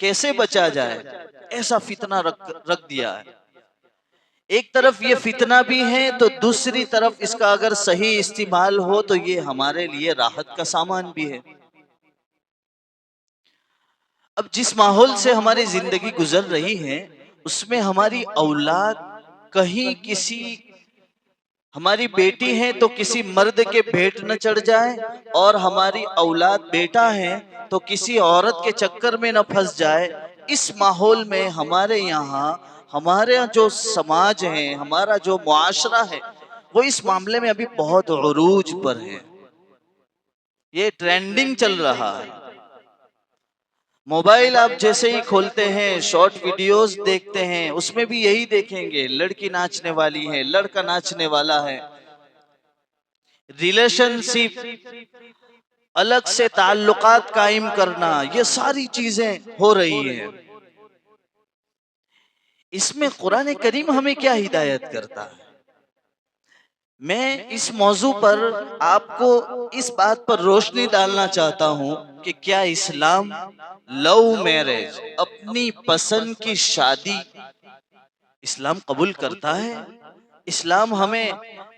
کیسے بچا جائے، ایسا فتنہ رکھ دیا ہے۔ ایک طرف یہ فتنہ بھی ہے تو دوسری طرف اس کا اگر صحیح استعمال ہو تو یہ ہمارے لیے راحت کا سامان بھی ہے۔ اب جس ماحول سے ہماری زندگی گزر رہی ہے اس میں ہماری اولاد کہیں کسی، ہماری بیٹی ہے تو کسی مرد کے بھیٹ نہ چڑھ جائے، اور ہماری اولاد بیٹا ہے تو کسی عورت کے چکر میں نہ پھنس جائے۔ اس ماحول میں ہمارے یہاں، ہمارے جو سماج ہے، ہمارا جو معاشرہ ہے، وہ اس معاملے میں ابھی بہت عروج پر ہے، یہ ٹرینڈنگ چل رہا ہے۔ موبائل آپ جیسے ہی کھولتے ہیں، شارٹ ویڈیوز دیکھتے ہیں، اس میں بھی یہی دیکھیں گے، لڑکی ناچنے والی ہے، لڑکا ناچنے والا ہے، ریلیشن شپ، الگ سے تعلقات قائم کرنا، یہ ساری چیزیں ہو رہی ہیں۔ اس میں قرآن کریم ہمیں کیا ہدایت کرتا ہے؟ میں اس موضوع پر آپ کو اس بات پر روشنی ڈالنا چاہتا ہوں کہ کیا اسلام لو میرج، اپنی پسند کی شادی، اسلام قبول کرتا ہے؟ اسلام ہمیں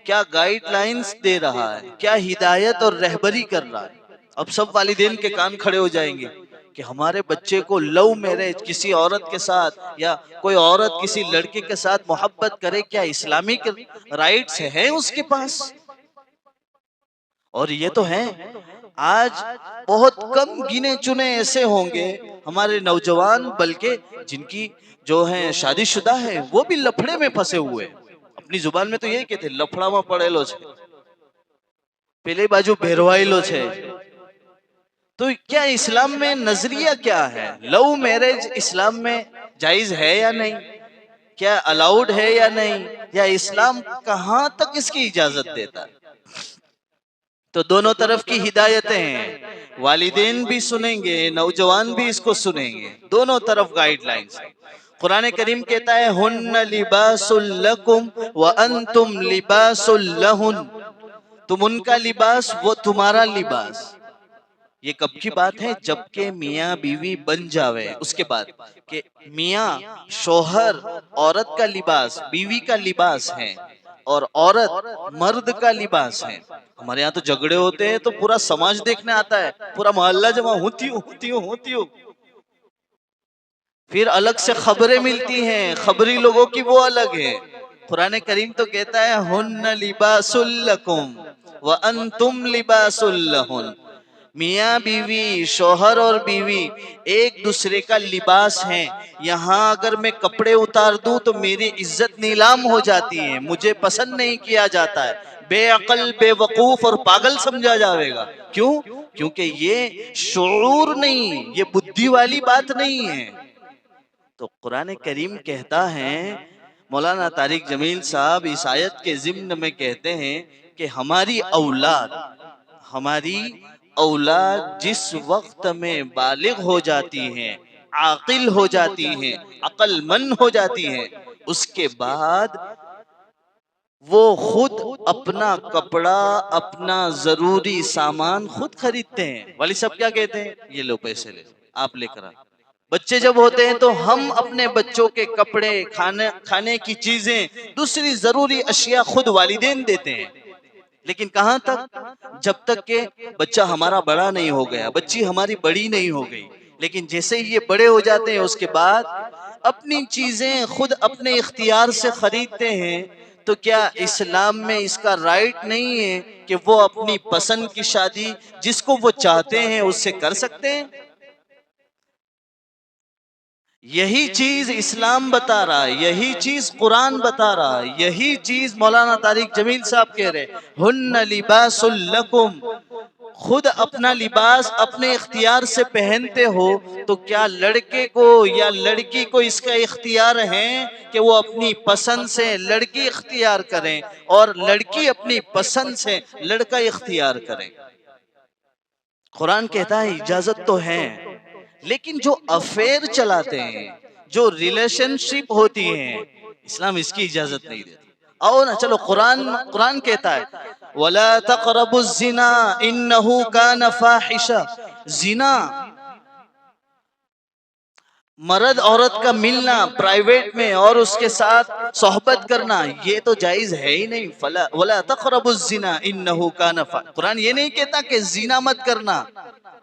کیا گائیڈ لائنز دے رہا ہے، کیا ہدایت اور رہبری کر رہا ہے؟ اب سب والدین کے کان کھڑے ہو جائیں گے کہ ہمارے بچے کو لو میرج، کسی عورت کے ساتھ یا کوئی عورت کسی لڑکے کے ساتھ محبت کرے، کیا اسلامک رائٹس ہیں اس کے پاس؟ اور یہ تو ہیں، آج بہت کم گنے چنے ایسے ہوں گے ہمارے نوجوان، بلکہ جن کی جو ہیں شادی شدہ ہے وہ بھی لفڑے میں پھنسے ہوئے، اپنی زبان میں تو یہی کہتے ہیں، لفڑا میں پڑے لو چھے، پہلے باجو بھیروائی لو چھے۔ تو کیا اسلام میں نظریہ کیا ہے؟ لو میرج اسلام میں جائز ہے یا نہیں؟ کیا الاؤڈ ہے یا نہیں؟ یا اسلام کہاں تک اس کی اجازت دیتا ہے؟ تو دونوں طرف کی ہدایتیں ہیں، والدین بھی سنیں گے، نوجوان بھی اس کو سنیں گے، دونوں طرف گائیڈ لائنز ہیں۔ قرآن کریم کہتا ہے ہن لباس لکم وانتم لباس لہن، تم ان کا لباس، وہ تمہارا لباس۔ یہ کب کی بات ہے؟ جب کہ میاں بیوی بن جاوے، اس کے بعد کہ میاں شوہر عورت کا لباس، بیوی کا لباس ہے، اور عورت مرد کا لباس ہے۔ ہمارے یہاں تو جھگڑے ہوتے ہیں تو پورا سماج دیکھنے آتا ہے، پورا محلہ جمع ہوتی ہوں، پھر الگ سے خبریں ملتی ہیں، خبری لوگوں کی وہ الگ ہے۔ قرآن کریم تو کہتا ہے ہن لباس لکم وانتم لباس لہن، میاں بیوی، شوہر اور بیوی ایک دوسرے کا لباس ہیں۔ یہاں اگر میں کپڑے اتار دوں تو میری عزت نیلام ہو جاتی ہے، مجھے پسند نہیں کیا جاتا ہے، بے عقل، بے وقوف اور پاگل سمجھا جاوے گا۔ کیوں؟ کیونکہ یہ شعور نہیں، یہ بدھی والی بات نہیں ہے۔ تو قرآن کریم کہتا ہے، مولانا طارق جمیل صاحب اس آیت کے ضمن میں کہتے ہیں کہ ہماری اولاد جس وقت میں بالغ ہو جاتی ہیں، عاقل ہو جاتی ہیں، عقل مند ہو جاتی ہیں، اس کے بعد وہ خود اپنا کپڑا، اپنا ضروری سامان خود خریدتے ہیں۔ والی صاحب کیا کہتے ہیں؟ یہ لو پیسے لے، آپ لے کر آ۔ بچے جب ہوتے ہیں تو ہم اپنے بچوں کے کپڑے، کھانے کی چیزیں، دوسری ضروری اشیاء خود والدین دیتے ہیں، لیکن کہاں تک؟ جب تک کہ بچہ ہمارا بڑا نہیں ہو گیا، بچی ہماری بڑی نہیں ہو گئی۔ لیکن جیسے ہی یہ بڑے ہو جاتے ہیں اس کے بعد اپنی چیزیں خود اپنے اختیار سے خریدتے ہیں۔ تو کیا اسلام میں اس کا رائٹ نہیں ہے کہ وہ اپنی پسند کی شادی جس کو وہ چاہتے ہیں اس سے کر سکتے ہیں؟ یہی چیز اسلام بتا رہا ہے، یہی چیز قرآن بتا رہا ہے، یہی چیز مولانا طارق جمیل صاحب کہہ رہے ہن لباس لکم، خود اپنا لباس اپنے اختیار سے پہنتے ہو، تو کیا لڑکے کو یا لڑکی کو اس کا اختیار ہے کہ وہ اپنی پسند سے لڑکی اختیار کریں اور لڑکی اپنی پسند سے لڑکا اختیار کریں؟ قرآن کہتا ہے اجازت تو ہے، لیکن جو افیئر چلاتے ہیں، جو ریلیشن شپ ہوتی ہیں، اسلام اس کی اجازت نہیں دیتا۔ آؤ نا چلو، قرآن کہتا ہے وَلَا تَقْرَبُوا الزِّنَا إِنَّهُ كَانَ فَاحِشَةً، زنا مرد عورت کا ملنا پرائیویٹ میں اور اس کے ساتھ صحبت کرنا یہ تو جائز ہے ہی نہیں. فلا ولا تقربوا الزنا انه كان قرآن یہ نہیں کہتا کہ زنا مت کرنا،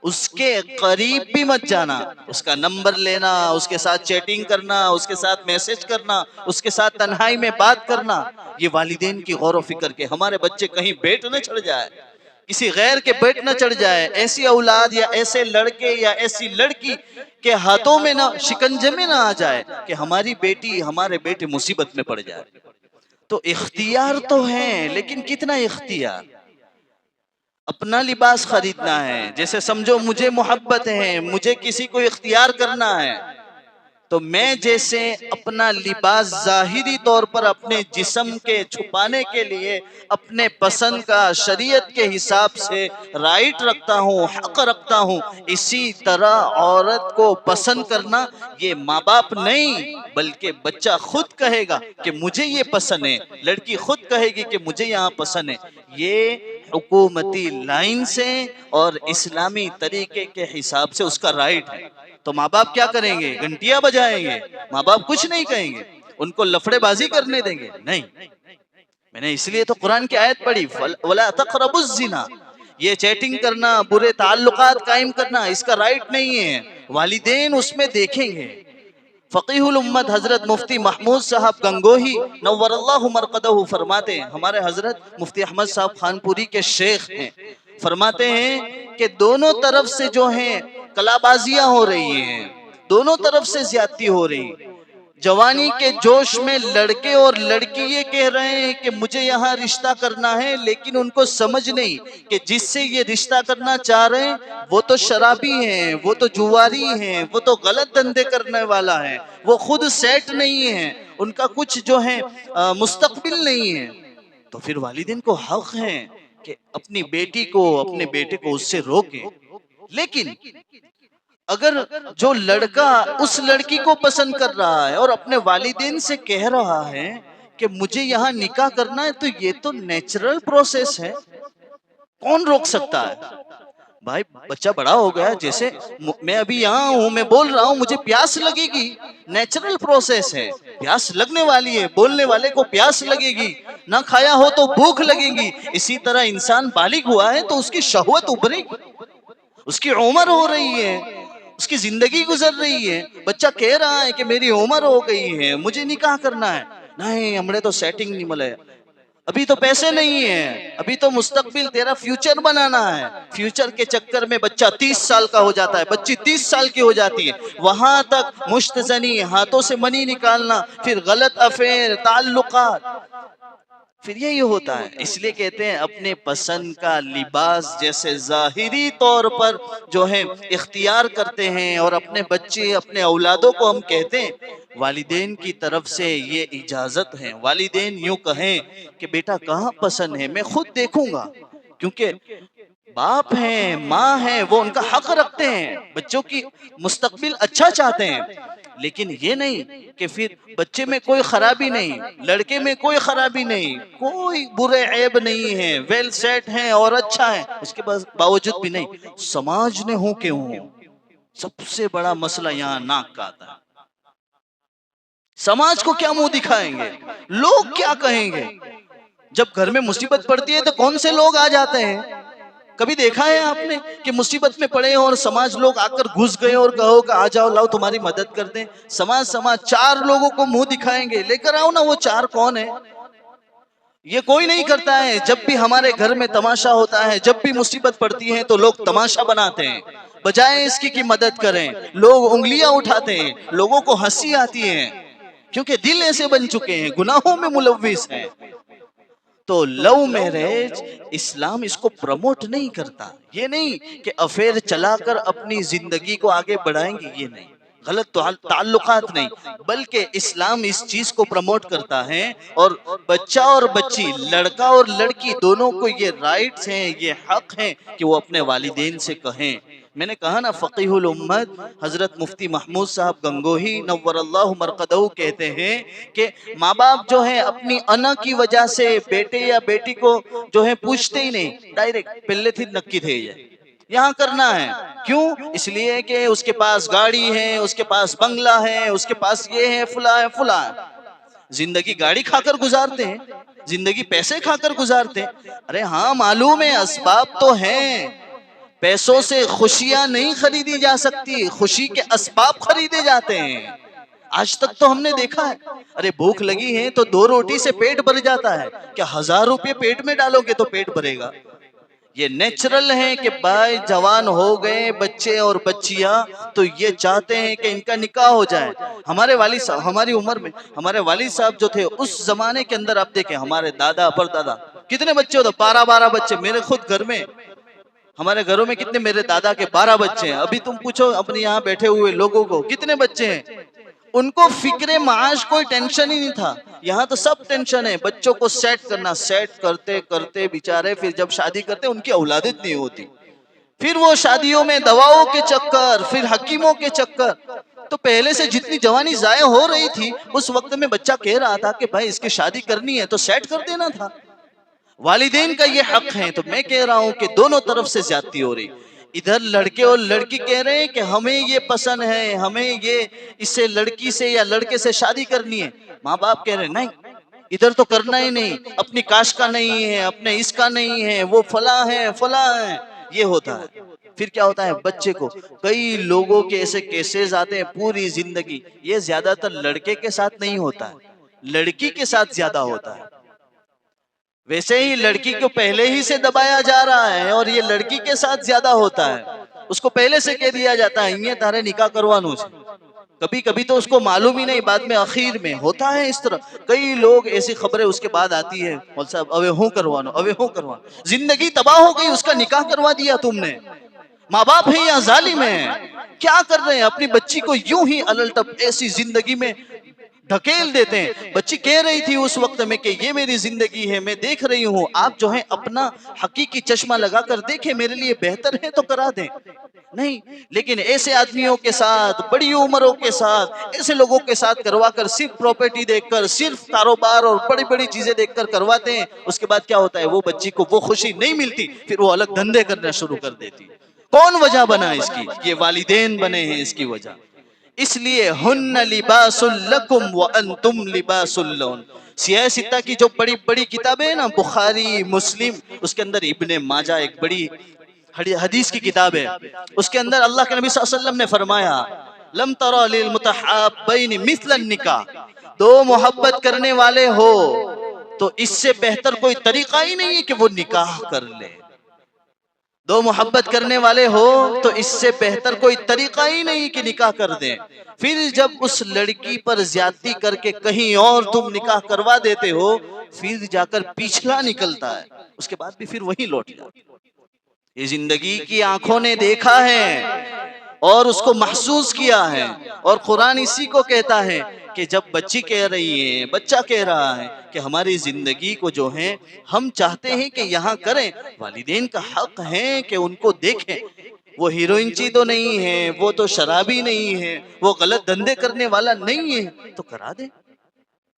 اس کے قریب بھی مت جانا. اس کا نمبر لینا، اس کے ساتھ چیٹنگ کرنا، اس کے ساتھ میسج کرنا، اس کے ساتھ تنہائی میں بات کرنا، یہ والدین کی غور و فکر کے ہمارے بچے کہیں بیٹ نہ چڑھ جائے، کسی غیر کے بیٹ نہ چڑھ جائے، ایسی اولاد یا ایسے لڑکے یا ایسی لڑکی کے ہاتھوں میں نہ شکنجے میں نہ آ جائے کہ ہماری بیٹی ہمارے بیٹے مصیبت میں پڑ جائے. تو اختیار تو ہے، لیکن کتنا اختیار؟ اپنا لباس خریدنا ہے، جیسے سمجھو مجھے محبت ہے، مجھے کسی کو اختیار کرنا ہے، تو میں جیسے اپنا لباس ظاہری طور پر اپنے جسم کے چھپانے کے لیے اپنے پسند کا شریعت کے حساب سے رائٹ رکھتا ہوں، حق رکھتا ہوں، اسی طرح عورت کو پسند کرنا یہ ماں باپ نہیں بلکہ بچہ خود کہے گا کہ مجھے یہ پسند ہے، لڑکی خود کہے گی کہ مجھے یہاں پسند ہے. یہ حکومتی لائن سے اور اسلامی طریقے کے حساب سے اس کا رائٹ ہے. تو ماں باپ کیا کریں گے؟ گھنٹیاں بجائیں گے؟ ماں باپ کچھ نہیں کہیں گے؟ ان کو لفڑے بازی کرنے دیں گے؟ نہیں. میں نے اس لیے تو قرآن کی آیت پڑھی وَلَا تَقْرَبُوا الزِّنَا. یہ چیٹنگ کرنا، برے تعلقات قائم کرنا اس کا رائٹ نہیں ہے، والدین اس میں دیکھیں گے. فقیہ الامت حضرت مفتی محمود صاحب گنگوہی نور اللہ مرقدہ فرماتے ہیں، ہمارے حضرت مفتی احمد صاحب خانپوری کے شیخ ہیں، فرماتے ہیں کہ دونوں طرف سے جو ہیں کلابازیاں ہو رہی ہیں، دونوں طرف سے زیادتی ہو رہی ہیں. جوانی کے جوش میں لڑکے اور لڑکی یہ کہہ رہے ہیں کہ مجھے یہاں رشتہ کرنا ہے، لیکن ان کو سمجھ نہیں کہ جس سے یہ رشتہ کرنا چاہ رہے ہیں وہ تو شرابی ہیں، وہ تو جواری ہیں، وہ تو غلط دھندے کرنے والا ہے، وہ خود سیٹ نہیں ہے، ان کا کچھ جو ہے مستقبل نہیں ہے. تو پھر والدین کو حق ہے کہ اپنی بیٹی کو اپنے بیٹے کو اس سے روکیں. لیکن اگر جو لڑکا اس لڑکی کو پسند کر رہا ہے اور اپنے والدین سے کہہ رہا ہے کہ مجھے یہاں نکاح کرنا ہے، تو یہ تو نیچرل پروسیس ہے، کون روک سکتا ہے؟ بھائی بچہ بڑا ہو گیا، جیسے میں ابھی یہاں ہوں، میں بول رہا ہوں، مجھے پیاس لگے گی، نیچرل پروسیس ہے، پیاس لگنے والی ہے، بولنے والے کو پیاس لگے گی، نہ کھایا ہو تو بھوک لگے گی. اسی طرح انسان بالغ ہوا ہے تو اس کی شہوت ابھرے گی، اس کی عمر ہو رہی ہے، اس کی زندگی گزر رہی ہے. بچہ کہہ رہا ہے کہ میری عمر ہو گئی ہے، مجھے نکاح کرنا ہے. نہیں، ہم نے تو سیٹنگ نہیں ملے، ابھی تو پیسے نہیں ہیں، ابھی تو مستقبل تیرا فیوچر بنانا ہے. فیوچر کے چکر میں بچہ 30 سال کا ہو جاتا ہے، بچی 30 سال کی ہو جاتی ہے، وہاں تک مشت زنی، ہاتھوں سے منی نکالنا، پھر غلط افیئر، تعلقات، پھر یہی ہوتا ہے. اس لیے کہتے ہیں اپنے پسند کا لباس جیسے ظاہری طور پر جو ہے اختیار کرتے ہیں، اور اپنے بچے اپنے اولادوں کو ہم کہتے ہیں والدین کی طرف سے یہ اجازت ہے. والدین یوں کہیں کہ بیٹا کہاں پسند ہے، میں خود دیکھوں گا، کیونکہ باپ ہیں، ماں ہیں، وہ ان کا حق رکھتے ہیں، بچوں کی مستقبل اچھا چاہتے ہیں. لیکن یہ نہیں کہ پھر بچے میں کوئی خرابی نہیں، لڑکے میں کوئی خرابی نہیں، کوئی برے عیب نہیں ہے، ویل سیٹ ہیں اور اچھا ہے، اس کے باوجود بھی نہیں. سماج نے ہوں کہ ہوں، سب سے بڑا مسئلہ یہاں ناک کا آتا ہے. سماج کو کیا منہ دکھائیں گے، لوگ کیا کہیں گے؟ جب گھر میں مصیبت پڑتی ہے تو کون سے لوگ آ جاتے ہیں؟ کبھی دیکھا ہے آپ نے کہ مصیبت میں پڑے اور سماج لوگ آ کر گھس گئے اور کہو کہ آ جاؤ لاؤ تمہاری مدد کر دیں؟ سماج چار لوگوں کو منہ دکھائیں گے، لے کر آؤ نا، وہ چار کون ہے؟ یہ کوئی نہیں کرتا ہے. جب بھی ہمارے گھر میں تماشا ہوتا ہے، جب بھی مصیبت پڑتی ہے تو لوگ تماشا بناتے ہیں، بجائے اس کی مدد کریں لوگ انگلیاں اٹھاتے ہیں، لوگوں کو ہنسی آتی ہے، کیونکہ دل ایسے بن چکے ہیں، گناہوں میں ملوث ہیں. تو لو میرج اسلام اس کو پروموٹ نہیں کرتا. یہ نہیں کہ افیئر چلا کر اپنی زندگی کو آگے بڑھائیں گے، یہ نہیں، غلط تعلقات نہیں، بلکہ اسلام اس چیز کو پروموٹ کرتا ہے. اور بچہ اور بچی، لڑکا اور لڑکی دونوں کو یہ رائٹس ہیں، یہ حق ہیں کہ وہ اپنے والدین سے کہیں. میں نے کہا نا فقیہ الامت حضرت مفتی محمود صاحب گنگوہی نور اللہ مرقدہ کہتے ہیں کہ ماں باپ جو ہے اپنی انا کی وجہ سے بیٹے یا بیٹی کو جو ہے پوچھتے ہی نہیں، ڈائریکٹ پہلے تھی نکی تھے جائے یہاں کرنا ہے. کیوں؟ اس لیے کہ اس کے پاس گاڑی ہے، اس کے پاس بنگلہ ہے، اس کے پاس یہ ہے، فلاں ہے فلاں ہے. زندگی گاڑی کھا کر گزارتے ہیں، زندگی پیسے کھا کر گزارتے ہیں. ارے ہاں معلوم ہے اسباب تو ہیں، پیسوں سے خوشیاں نہیں خریدی جا سکتی، خوشی کے اسباب خریدے جاتے ہیں. آج تک تو ہم نے دیکھا ہے، ارے بھوک لگی ہے تو 2 روٹی سے پیٹ بھر جاتا ہے، کیا 1000 روپے پیٹ میں ڈالو گے تو پیٹ بھرے گا؟ یہ نیچرل ہے کہ بھائی جوان ہو گئے بچے اور بچیاں تو یہ چاہتے ہیں کہ ان کا نکاح ہو جائے. ہمارے والد صاحب ہماری عمر میں ہمارے والد صاحب جو تھے اس زمانے کے اندر آپ دیکھیں ہمارے دادا پردادا کتنے بچے ہوتے، 12 بچے. میرے خود گھر میں ہمارے گھروں میں کتنے، میرے دادا کے 12 بچے ہیں. ابھی تم پوچھو اپنے یہاں بیٹھے ہوئے لوگوں کو کتنے بچے ہیں، ان کو فکر معاش کوئی ٹینشن ہی نہیں تھا. یہاں تو سب ٹینشن ہے، بچوں کو سیٹ کرنا، سیٹ کرتے کرتے بیچارے پھر جب شادی کرتے ان کی اولادت نہیں ہوتی، پھر وہ شادیوں میں دواؤں کے چکر، پھر حکیموں کے چکر. تو پہلے سے جتنی جوانی ضائع ہو رہی تھی اس وقت میں بچہ کہہ رہا تھا کہ بھائی اس کی شادی کرنی ہے تو سیٹ کر دینا تھا. والدین کا یہ حق ہے. تو میں کہہ رہا ہوں کہ دونوں طرف سے زیادتی ہو رہی. ادھر لڑکے اور لڑکی کہہ رہے ہیں کہ ہمیں یہ پسند ہے، ہمیں یہ اس سے لڑکی سے یا لڑکے سے شادی کرنی ہے. ماں باپ کہہ رہے ہیں نہیں ادھر تو کرنا ہی نہیں، اپنی کاسٹ کا نہیں ہے، اپنے اس کا نہیں ہے، وہ فلاں ہے فلاں ہے. یہ ہوتا ہے. پھر کیا ہوتا ہے، بچے کو کئی لوگوں کے ایسے کیسز آتے ہیں پوری زندگی. یہ زیادہ تر لڑکے کے ساتھ نہیں ہوتا ہے، لڑکی کے ساتھ زیادہ ہوتا ہے. ویسے ہی لڑکی کو پہلے ہی سے دبایا جا رہا ہے اور یہ لڑکی کے ساتھ زیادہ ہوتا ہے. اس کو پہلے سے کہہ دیا جاتا ہے یہ تارے نکاح کروانو سے. کبھی کبھی تو اس کو معلوم ہی نہیں، بعد میں اخیر میں ہوتا ہے اس طرح. کئی لوگ ایسی خبریں اس کے بعد آتی ہے مول صاحب اوے ہوں کروانو، اوے ہوں کروانو. زندگی تباہ ہو گئی، اس کا نکاح کروا دیا تم نے. ماں باپ ہے یا ظالم ہے؟ کیا کر رہے ہیں، اپنی بچی کو یوں ہی الٹپ ایسی زندگی میں دھکیل دیتے ہیں. بچی کہہ رہی تھی اس وقت میں کہ یہ میری زندگی ہے، میں دیکھ رہی ہوں، آپ جو ہے اپنا حقیقی چشمہ لگا کر دیکھیں، میرے لیے بہتر ہے تو کرا دیں. نہیں، لیکن ایسے آدمیوں کے ساتھ، بڑی عمروں کے ساتھ، ایسے لوگوں کے ساتھ کروا کر صرف پراپرٹی دیکھ کر، صرف کاروبار اور بڑی بڑی چیزیں دیکھ کر کرواتے ہیں. اس کے بعد کیا ہوتا ہے، وہ بچی کو وہ خوشی نہیں ملتی، پھر وہ الگ دھندے کرنا شروع کر دیتی. کون وجہ بنا اس کی؟ یہ والدین بنے ہیں اس کی وجہ. اس لیے ہن لباس لکم وانتم لباس لہن. سیاہ ستہ کی جو بڑی بڑی کتابیں ہیں نا، بخاری مسلم، اس کے اندر ابن ماجہ ایک بڑی حدیث کی کتاب ہے. اس کے اندر اللہ کے نبی صلی اللہ علیہ وسلم نے فرمایا لم تر للمتحابین مثل النکاح. دو محبت کرنے والے ہو تو اس سے بہتر کوئی طریقہ ہی نہیں ہے کہ وہ نکاح کر لے. دو محبت کرنے والے ہو تو اس سے بہتر کوئی طریقہ ہی نہیں کہ نکاح کر دیں. پھر جب اس لڑکی پر زیادتی کر کے کہیں اور تم نکاح کروا دیتے ہو، پھر جا کر پیچھلا نکلتا ہے، اس کے بعد بھی پھر وہی لوٹ جاتا. یہ زندگی کی آنکھوں نے دیکھا ہے اور اس کو محسوس کیا ہے. اور قرآن اسی کو کہتا ہے کہ جب بچی کہہ رہی ہے، بچہ کہہ رہا ہے کہ ہماری زندگی کو جو ہے ہم چاہتے ہیں کہ یہاں کریں، والدین کا حق ہے کہ ان کو دیکھیں. وہ ہیروئنچی تو نہیں ہے، وہ تو شرابی نہیں ہے، وہ غلط دھندے کرنے والا نہیں ہے، تو کرا دیں.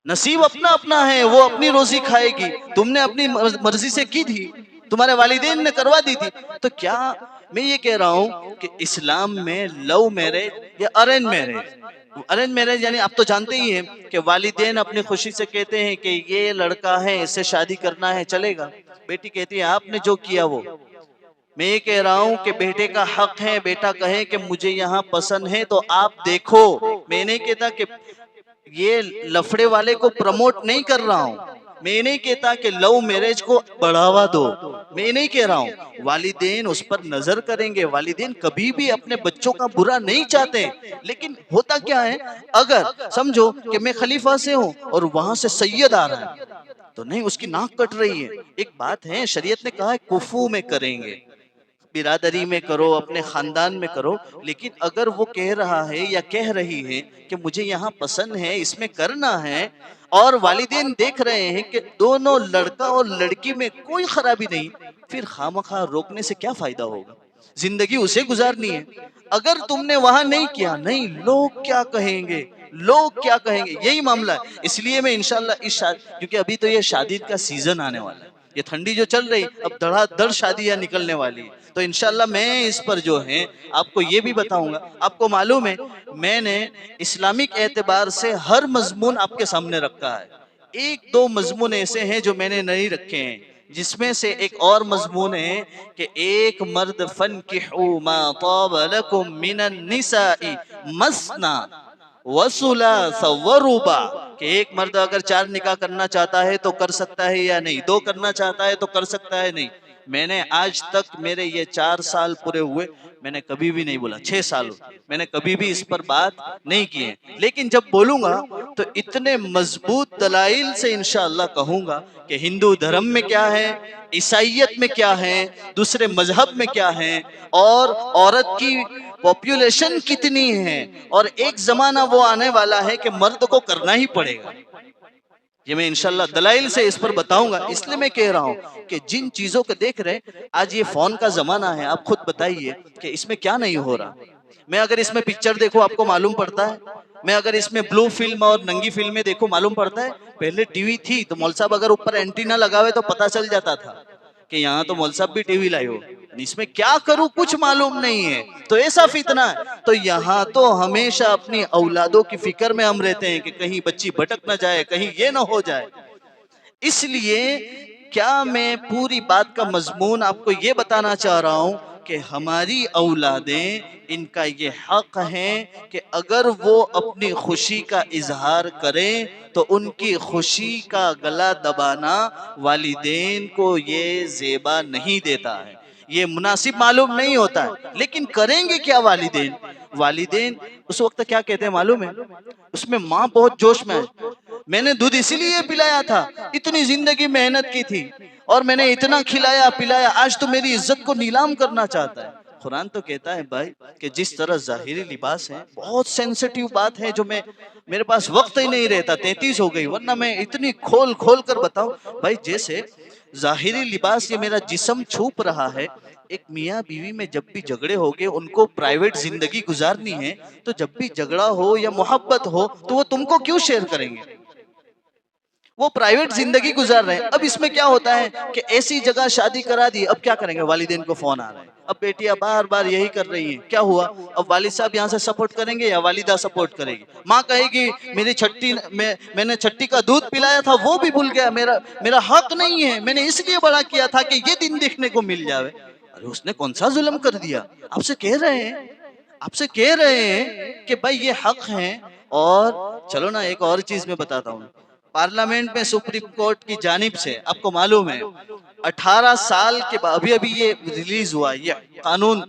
نصیب اپنا اپنا ہے، وہ اپنی روزی کھائے گی. تم نے اپنی مرضی سے کی تھی، تمہارے والدین نے کروا دی تھی. تو کیا میں یہ کہہ رہا ہوں کہ اسلام میں لو میرج یا ارینج میرج یعنی آپ تو جانتے ہی ہیں کہ والدین اپنی خوشی سے کہتے ہیں کہ یہ لڑکا ہے، اس سے شادی کرنا ہے، چلے گا. بیٹی کہتی ہے آپ نے جو کیا وہ. میں یہ کہہ رہا ہوں کہ بیٹے کا حق ہے، بیٹا کہے کہ مجھے یہاں پسند ہے تو آپ دیکھو. میں نہیں کہتا کہ یہ لفڑے والے کو پروموٹ نہیں کر رہا ہوں، میں نہیں کہتا کہ لو میرج کو بڑھاوا دو، میں نہیں کہہ رہا ہوں. والدین اس پر نظر کریں گے، والدین کبھی بھی اپنے بچوں کا برا نہیں چاہتے. لیکن ہوتا کیا ہے، اگر سمجھو کہ میں خلیفہ سے ہوں اور وہاں سے سید آ رہا ہے تو نہیں، اس کی ناک کٹ رہی ہے. ایک بات ہے، شریعت نے کہا ہے کفو میں کریں گے، برادری میں کرو، اپنے خاندان میں کرو. لیکن اگر وہ کہہ رہا ہے یا کہہ رہی ہے کہ مجھے یہاں پسند ہے، اس میں کرنا ہے، اور والدین دیکھ رہے ہیں کہ دونوں لڑکا اور لڑکی میں کوئی خرابی نہیں، پھر خواہ روکنے سے کیا فائدہ ہوگا؟ زندگی اسے گزارنی ہے. اگر تم نے وہاں نہیں کیا، نہیں، لوگ کیا کہیں گے، لوگ کیا کہیں گے، یہی معاملہ ہے. اس لیے میں انشاءاللہ کیونکہ ابھی تو یہ شادی کا سیزن آنے والا ہے، یہ ٹھنڈی جو چل رہی اب دھڑا دھڑ شادیاں نکلنے والی ہے، تو انشاءاللہ میں اس پر جو ہے آپ کو یہ بھی بتاؤں گا. آپ کو معلوم ہے میں نے اسلامک اعتبار سے ہر مضمون آپ کے سامنے رکھا ہے. ایک دو مضمون ایسے ہیں جو میں نے نہیں رکھے ہیں، جس میں سے ایک اور مضمون ہے کہ ایک مرد فَانْكِحُوا مَا طَابَ لَكُم مِّنَ النِّسَاءِ مَثْنَىٰ وَثُلَاثَ وَرُبَاعَ، کہ ایک مرد اگر 4 نکاح کرنا چاہتا ہے تو کر سکتا ہے یا نہیں، 2 کرنا چاہتا ہے تو کر سکتا ہے نہیں. میں نے آج تک میرے یہ 4 سال پورے ہوئے میں نے کبھی بھی نہیں بولا، 6 سال میں نے کبھی بھی اس پر بات نہیں کی ہے. لیکن جب بولوں گا تو اتنے مضبوط دلائل سے انشاءاللہ کہوں گا کہ ہندو دھرم میں کیا ہے، عیسائیت میں کیا ہے، دوسرے مذہب میں کیا ہے، اور عورت کی پاپولیشن کتنی ہے، اور ایک زمانہ وہ آنے والا ہے کہ مرد کو کرنا ہی پڑے گا. یہ میں انشاءاللہ دلائل سے اس پر بتاؤں گا. اس لیے میں کہہ رہا ہوں کہ جن چیزوں کو دیکھ رہے آج یہ فون کا زمانہ ہے، آپ خود بتائیے کہ اس میں کیا نہیں ہو رہا. میں اگر اس میں پکچر دیکھوں آپ کو معلوم پڑتا ہے، میں اگر اس میں بلو فلم اور ننگی فلمیں دیکھوں معلوم پڑتا ہے. پہلے ٹی وی تھی تو مول صاحب اگر اوپر اینٹینا لگاوے تو پتا چل جاتا تھا کہ یہاں تو مول صاحب بھی ٹی وی لائے ہو. اس میں کیا کروں کچھ معلوم نہیں ہے، تو ایسا فتنہ ہے. تو یہاں تو ہمیشہ اپنی اولادوں کی فکر میں ہم رہتے ہیں کہ کہیں بچی بھٹک نہ جائے، کہیں یہ نہ ہو جائے. اس لیے کیا میں پوری بات کا مضمون آپ کو یہ بتانا چاہ رہا ہوں کہ ہماری اولادیں، ان کا یہ حق ہے کہ اگر وہ اپنی خوشی کا اظہار کریں تو ان کی خوشی کا گلا دبانا والدین کو یہ زیبا نہیں دیتا ہے، یہ مناسب معلوم نہیں ہوتا ہے. لیکن کریں گے کیا والدین؟ والدین اس وقت کیا کہتے ہیں معلوم ہے؟ اس میں ماں بہت جوش میں ہے، میں نے دودھ اسی لیے پلایا تھا، اتنی زندگی محنت کی تھی اور میں نے اتنا کھلایا پلایا، آج تو میری عزت کو نیلام کرنا چاہتا ہے. قرآن تو کہتا ہے بھائی کہ جس طرح ظاہری لباس ہے، بہت سینسٹیو بات ہے جو میرے پاس وقت ہی نہیں رہتا، 33 ہو گئی ورنہ میں اتنی کھول کھول کر بتاؤں. بھائی جیسے ظاہری لباس یہ میرا جسم چھپ رہا ہے، ایک میاں بیوی میں جب بھی جھگڑے ہوگے ان کو پرائیویٹ زندگی گزارنی ہے، تو جب بھی جھگڑا ہو یا محبت ہو تو وہ تم کو کیوں شیئر کریں گے؟ وہ پرائیویٹ زندگی گزار رہے ہیں. اب اس میں کیا ہوتا ہے کہ ایسی جگہ شادی کرا دی، اب کیا کریں گے؟ والدین کو فون آ رہے ہیں، اب بیٹیاں بار بار یہی کر رہی ہیں، کیا ہوا؟ اب والد صاحب یہاں سے سپورٹ کریں گے یا والدہ سپورٹ کرے گی؟ ماں کہے گی میری چھٹی میں نے چھٹی کا دودھ پلایا تھا وہ بھی بھول گیا، میرا حق نہیں ہے، میں نے اس لیے بڑا کیا تھا کہ یہ دن دیکھنے کو مل جاوے. ارے اس نے کون سا ظلم کر دیا؟ آپ سے کہہ رہے ہیں کہ بھائی یہ حق ہے. اور چلو نا ایک اور چیز میں بتاتا ہوں. پارلیمنٹ میں سپریم کورٹ کی جانب سے آپ کو معلوم ہے 18 سال کے بعد ابھی یہ ریلیز ہوا، یہ قانون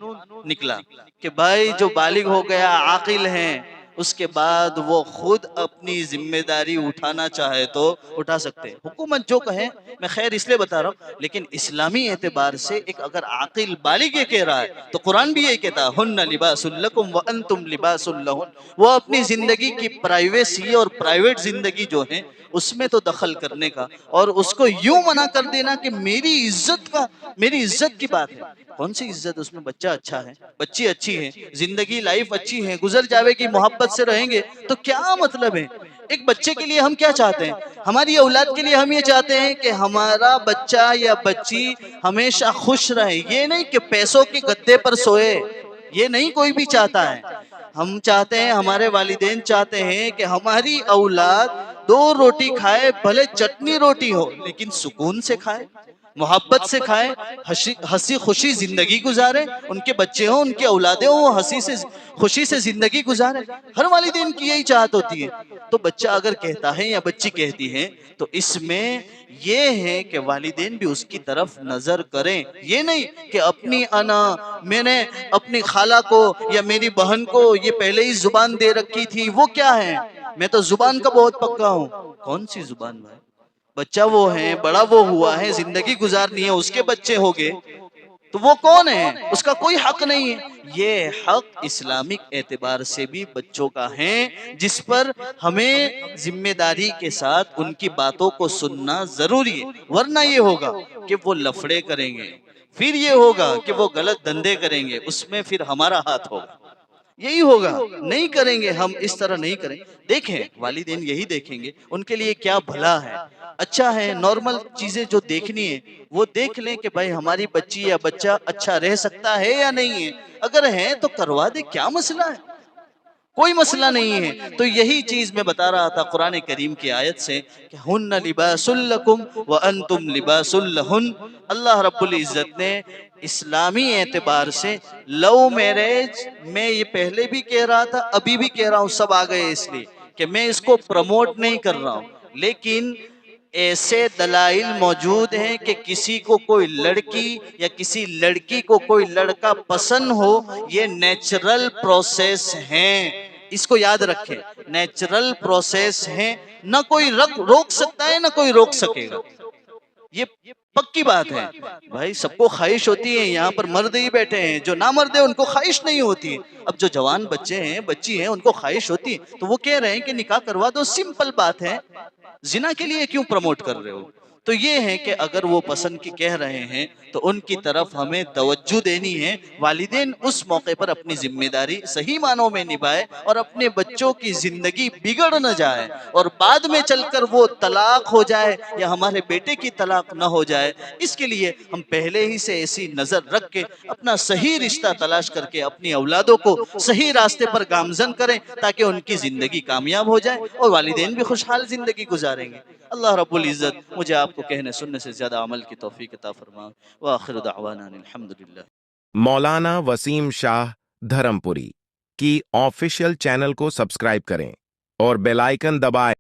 نکلا کہ بھائی جو بالغ ہو گیا، عاقل ہیں، اس کے بعد وہ خود اپنی ذمہ داری اٹھانا چاہے تو اٹھا سکتے. حکومت جو کہے، میں خیر اس لیے بتا رہا ہوں، لیکن اسلامی اعتبار سے ایک اگر عاقل بالغ یہ کہہ رہا ہے تو قرآن بھی یہ کہتا ہے ہن لباس لکم وانتم لباس لہن. وہ اپنی زندگی کی پرائیویسی اور پرائیویٹ زندگی جو ہے اس میں تو دخل کرنے کا اور اس کو یوں منع کر دینا کہ میری عزت کی بات ہے. کون سی عزت؟ اس میں بچہ اچھا ہے، بچی اچھی ہے، زندگی لائف اچھی ہے، گزر جاوے کی محبت سے رہیں گے تو کیا مطلب ہے؟ ایک بچے کے لیے ہم کیا چاہتے ہیں؟ ہماری اولاد کے لیے ہم یہ چاہتے ہیں کہ ہمارا بچہ یا بچی ہمیشہ خوش رہے، یہ نہیں کہ پیسوں کے گدے پر سوئے، یہ نہیں کوئی بھی چاہتا ہے. ہم چاہتے ہیں، ہمارے والدین چاہتے ہیں کہ ہماری اولاد 2 روٹی کھائے، بھلے چٹنی روٹی ہو لیکن سکون سے کھائے، محبت سے کھائے، ہنسی خوشی زندگی گزارے. ان کے بچے ہوں، ان کی اولادیں ہوں، وہ ہنسی سے خوشی سے زندگی گزارے. ہر والدین کی یہی چاہت ہوتی ہے. تو بچہ اگر کہتا ہے یا بچی کہتی ہے تو اس میں یہ ہے کہ والدین بھی اس کی طرف نظر کریں. یہ نہیں کہ اپنی میں نے اپنی خالہ کو یا میری بہن کو یہ پہلے ہی زبان دے رکھی تھی، وہ کیا ہے؟ میں تو زبان کا بہت پکا ہوں. کون سی زبان بھائی؟ بچہ وہ ہے، بڑا وہ ہوا ہے، زندگی گزارنی ہے، اس کے بچے ہوگے تو وہ کون ہے؟ اس کا کوئی حق نہیں ہے. یہ حق اسلامک اعتبار سے بھی بچوں کا ہے، جس پر ہمیں ذمہ داری کے ساتھ ان کی باتوں کو سننا ضروری ہے. ورنہ یہ ہوگا کہ وہ لفڑے کریں گے، پھر یہ ہوگا کہ وہ غلط دھندے کریں گے، اس میں پھر ہمارا ہاتھ ہوگا. یہی ہوگا. نہیں کریں گے ہم اس طرح نہیں کریں. دیکھیں والدین یہی دیکھیں گے ان کے لیے کیا بھلا ہے اچھا ہے. نارمل چیزیں جو دیکھنی ہے وہ دیکھ لیں کہ بھائی ہماری بچی یا بچہ اچھا رہ سکتا ہے یا نہیں ہے. اگر ہے تو کروا دے, کیا مسئلہ ہے, کوئی مسئلہ نہیں ہے. تو یہی چیز میں بتا رہا تھا قرآن کریم کی آیت سے کہ ہن لباس لکم وانتم لباس لہن. اللہ رب العزت نے اسلامی اعتبار سے لو میرج, میں یہ پہلے بھی کہہ رہا تھا ابھی بھی کہہ رہا ہوں, سب آ گئے اس لیے کہ میں اس کو پروموٹ نہیں کر رہا ہوں, لیکن ایسے دلائل موجود ہیں کہ کسی کو کوئی لڑکی یا کسی لڑکی کو کوئی لڑکا پسند ہو, یہ نیچرل پروسیس ہیں. اس کو یاد رکھیں, نیچرل پروسیس ہیں, نہ کوئی روک سکتا ہے نہ کوئی روک سکے گا. یہ پکی بات ہے بھائی. سب کو خواہش ہوتی ہے, یہاں پر مرد ہی بیٹھے ہیں, جو نہ مرد ہیں ان کو خواہش نہیں ہوتی. اب جو جوان بچے ہیں بچی ہیں ان کو خواہش ہوتی ہے, تو وہ کہہ رہے ہیں کہ نکاح کروا دو. سمپل بات ہے, زنا کے لیے کیوں پروموٹ کر رہے ہو؟ تو یہ ہے کہ اگر وہ پسند کی کہہ رہے ہیں تو ان کی طرف ہمیں توجہ دینی ہے. والدین اس موقع پر اپنی ذمہ داری صحیح معنوں میں نبھائے اور اپنے بچوں کی زندگی بگڑ نہ جائے اور بعد میں چل کر وہ طلاق ہو جائے یا ہمارے بیٹے کی طلاق نہ ہو جائے. اس کے لیے ہم پہلے ہی سے ایسی نظر رکھ کے اپنا صحیح رشتہ تلاش کر کے اپنی اولادوں کو صحیح راستے پر گامزن کریں تاکہ ان کی زندگی کامیاب ہو جائے اور والدین بھی خوشحال زندگی گزاریں گے. اللہ رب العزت مجھے آپ کو کہنے سننے سے زیادہ عمل کی توفیق عطا فرمائے. وآخر دعوانا الحمدللہ. مولانا وسیم شاہ دھرم پوری کی آفیشیل چینل کو سبسکرائب کریں اور بیل آئیکن دبائیں.